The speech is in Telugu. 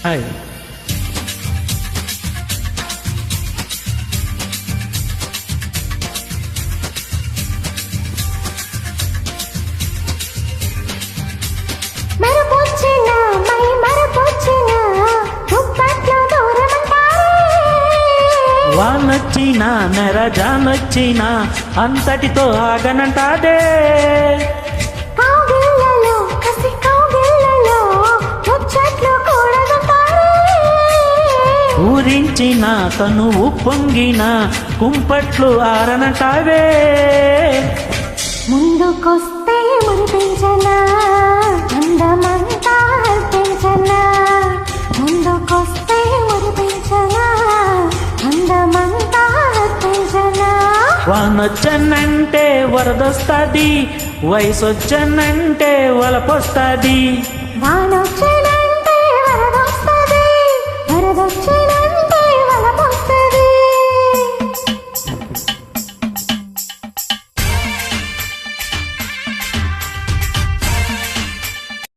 హాయ్. వానొచ్చినా నెరజానొచ్చినా అంతటితో ఆగనంటాదే. ఊరించిన తనువు పొంగిన కుంపట్లు ఆరనంటావే. ముందుకొస్తే మురిపించనా అందమంతా పెంచనా, ముందుకొస్తే మురిపించనా అందమంతా పెంచనా. వానొచ్చనంటే వరదొస్తాది, వయసొచ్చనంటే వలపొస్తాది. వానొచ్చే